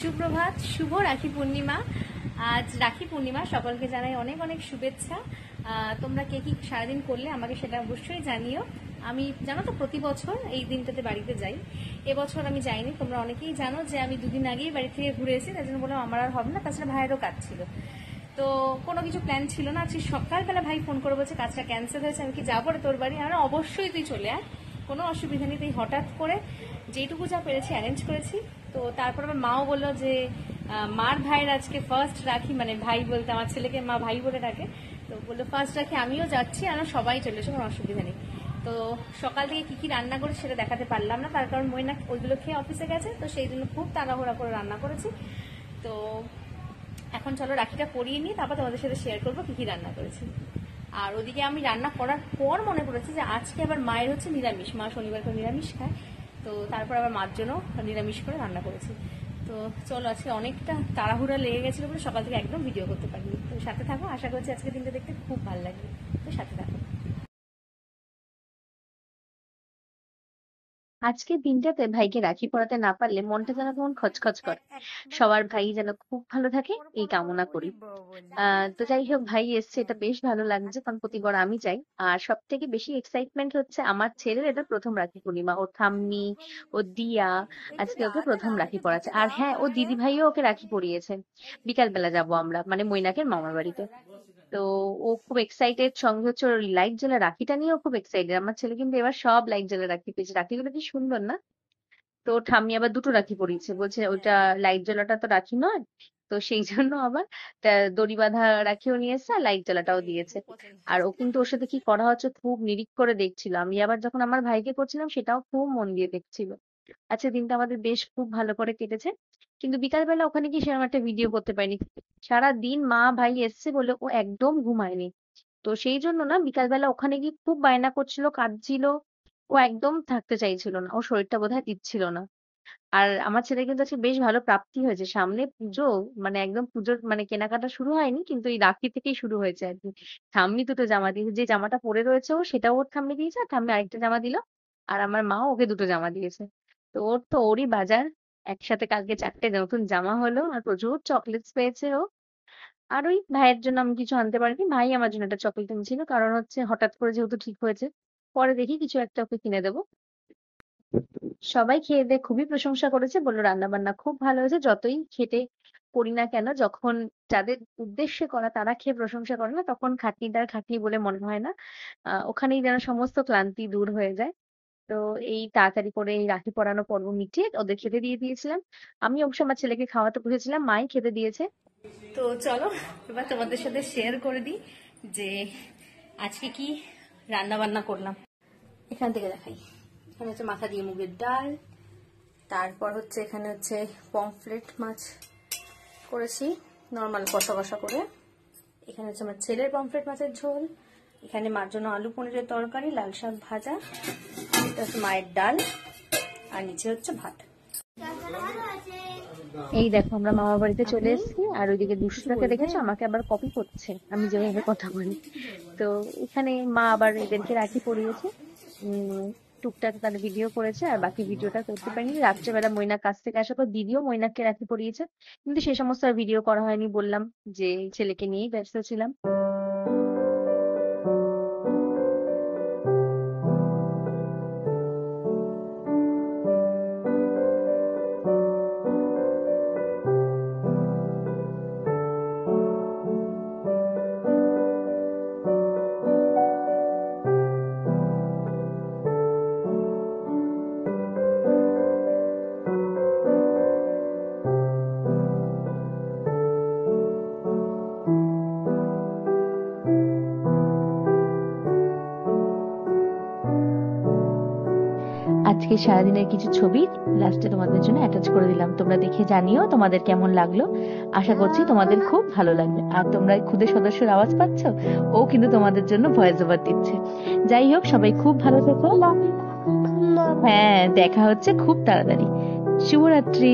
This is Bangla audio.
সুপ্রভাত, শুভ রাখি পূর্ণিমা। আজ রাখি পূর্ণিমা, সকলকে জানাই অনেক অনেক শুভেচ্ছা। তোমরা কে কি সারাদিন করলে আমাকে সেটা অবশ্যই জানিও। আমি জানো তো প্রতি বছর এই দিনটাতে বাড়িতে যাই, এবছর আমি যাইনি। তোমরা অনেকেই জানো যে আমি দুদিন আগেই বাড়ি থেকে ঘুরে এসেছি, তাই জন্য বললাম আমার আর হবে না, তাছাড়া ভাইয়েরও কাজ ছিল, তো কোনো কিছু প্ল্যান ছিল না। আজকে সকালবেলা ভাই ফোন করে বলছে কাজটা ক্যান্সেল হয়েছে, আমি কি যাবো রে তোর বাড়ি? আমরা অবশ্যই তুই চলে আয়, কোনো অসুবিধা নেই। তাই হঠাৎ করে যেটুকু যা পেরেছি অ্যারেঞ্জ করেছি। তো তারপর আমার মাও বললো যে মার ভাইয়ের আজকে ফার্স্ট রাখি, মানে ভাই বলতে আমার ছেলেকে মা ভাই বলে ডাকে, তো বললো ফার্স্ট রাখি আমিও যাচ্ছি, আর সবাই চলে এসো, কোনো অসুবিধা নেই। তো সকাল থেকে কি কি রান্না করে সেটা দেখাতে পারলাম না, তার কারণ মইনা ওইগুলো খেয়ে অফিসে গেছে, তো সেই জন্য খুব তাড়াহুড়া করে রান্না করেছি। তো এখন চলো রাখিটা পরিয়ে নিই, তারপর তোমাদের সাথে শেয়ার করবো কি কি রান্না করেছি। আর ওদিকে আমি রান্না করার পর মনে পড়েছে যে আজকে আবার মায়ের হচ্ছে নিরামিষ, মা শনিবার করে নিরামিষ খায়, তো তারপর আবার মার জন্য নিরামিষ করে রান্না করেছি। তো চলো, আজকে অনেকটা তাড়াহুড়া লেগে গেছিলো বলে সকাল থেকে একদম ভিডিও করতে পারিনি। তো সাথে থাকো, আশা করছি আজকে দিনটা দেখতে খুব ভালো লাগবে, তো সাথে থাকো। আজকের দিনটাতে ভাইকে রাখি পরাতে না পারলে মনটা যেন কেমন খচখচ করে। সবার ভাই যেন খুব ভালো থাকে এই কামনা করি। তো যাই হোক, ভাই এসছে, এটা বেশ ভালো লাগছে, কারণ প্রতিবার আমি যাই। আর সব থেকে বেশি এক্সাইটমেন্ট হচ্ছে আমার ছেলের এটা প্রথম রাখি পূর্ণিমা। ও ঠাম্মি, ও দিয়া আজকে ওকে প্রথম রাখি পরাচ্ছে। আর হ্যাঁ, ও দিদি ভাইও ওকে রাখি পরিয়েছে। বিকাল বেলা যাবো আমরা, মানে মৈনাকের মামার বাড়িতে। তো ও খুব এক্সাইটেড, সঙ্গে হচ্ছে ওর লাইট জ্বলা রাখিটা নিয়েও খুব এক্সাইটেড। আমার ছেলে কিন্তু এবার সব লাইট জ্বলা রাখি পেয়েছে। রাখিগুলো কি সুন্দর না? তো ঠাম্মি আবার দুটো রাখি পরিয়েছে, বলছে ওইটা লাইট জ্বলাটা তো রাখি নয়, তো সেই জন্য আবার দড়ি বাঁধা রাখিও নিয়ে এসেছে আর লাইট জ্বলাটাও দিয়েছে। আর ও কিন্তু ওর সাথে কি করা হচ্ছে খুব নিরিখ করে দেখছিল। আমি আবার যখন আমার ভাইকে করছিলাম সেটাও খুব মন দিয়ে দেখছিল। আচ্ছা, দিনটা আমাদের বেশ খুব ভালো করে কেটেছে। কিন্তু বিকালবেলা ওখানে গিয়ে সেরকম একটা ভিডিও করতে পারিনি। সারা দিন মা ভাই এসছে বলে ও একদম ঘুমায়নি। তো সেই জন্য না, বিকালবেলা ওখানে গিয়ে খুব বায়না করছিল, কাঁদছিল। ও একদম থাকতে চাইছিল না, ওর শরীরটা বোধহয় দিচ্ছিল না। আর আমার ছেলে কিন্তু আজকে বেশ ভালো প্রাপ্তি হয়েছে, সামনে পুজো, মানে একদম পুজোর মানে কেনাকাটা শুরু হয়নি, কিন্তু এই রাখি থেকেই শুরু হয়েছে আর কি। ঠাম্মি দুটো জামা দিয়েছে, যে জামাটা পরে রয়েছে ও সেটাও ওর ঠাম্মি দিয়েছে, আর ঠাম্মি আরেকটা জামা দিল। আর আমার মাও ওকে দুটো জামা দিয়েছে। তো ওর তো ওরই বাজার। একসাথে কালকে 4টে নতুন জামা হলো, আর প্রচুর চকলেটস পেয়েছে ও। আর ওই ভাইয়ের জন্য আমি কিছু আনতে পারিনি, ভাই আমার জন্য একটা চকলেট এনেছিল, কারণ হচ্ছে হঠাৎ করে যেহেতু ঠিক হয়েছে, পরে দেখি কিছু একটা ওকে কিনে দেবো। সবাই খেয়ে দিয়ে খুবই প্রশংসা করেছে, বললো রান্না বান্না খুব ভালো হয়েছে। যতই খেতে করি না কেন, যখন যাদের উদ্দেশ্যে করা তারা খেয়ে প্রশংসা করে না, তখন খাটনিটার খাটনি বলে মনে হয় না। ওখানেই যেন সমস্ত ক্লান্তি দূর হয়ে যায়। তো এই তাড়াতাড়ি করে এই রাখি পরানো পর্ব মিটিয়ে ওদের খেতে দিয়ে দিয়েছিলাম। আমি অবশ্য আমার ছেলেকে খাওয়াতে বসেছিলাম, মাই খেতে দিয়েছে। তো চলো এবার তোমাদের সাথে শেয়ার করে দিই যে আজকে কি রান্না বান্না করলাম। এখান থেকে দেখাই। এখানে হচ্ছে মাথা দিয়ে মুগের ডাল, তারপর হচ্ছে এখানে হচ্ছে পমফ্রেট মাছ করেছি নর্মাল কষা কষা করে। এখানে হচ্ছে আমার ছেলের পমফ্রেট মাছের ঝোল, এখানে মার জন্য আলু পনিরের তরকারি, লাল শাক ভাজা, এটা হচ্ছে মায়ের ডাল, আর নিচে হচ্ছে ভাত। এই দেখো, আমরা মামা বাড়িতে চলে আপনি এসেছি, আর ওইদিকে কিছু দুষ্টুটাকে দেখেছো, বলবেন? আমাকে আবার কপি করছে আমি যেভাবে কথা বলি। তো এখানে মা আবার এদেরকে রাখি পরিয়েছে। টুকটাক তার ভিডিও করেছে, আর বাকি ভিডিওটা করতে পারিনি। রাত্রেবেলা মৈনাক কাছ থেকে আসার পর দিদিও মৈনাককে রাখি পরিয়েছে, কিন্তু সে সমস্ত আর ভিডিও করা হয়নি, বললাম যে ছেলেকে নিয়েই ব্যস্ত ছিলাম। আজকে সারাদিনের কিছু ছবি লাস্টে তোমাদের জন্য অ্যাটাচ করে দিলাম, তোমরা দেখে জানিও তোমাদের কেমন লাগলো। আশা করছি তোমাদের খুব ভালো লাগবে। আর তোমরা খুদে সদস্যর আওয়াজ পাচ্ছ, ও কিন্তু তোমাদের জন্য ভয়েস ওভার দিচ্ছে। যাই হোক, সবাই খুব ভালো থেকো। হ্যাঁ, দেখা হচ্ছে খুব তাড়াতাড়ি। শুভরাত্রি।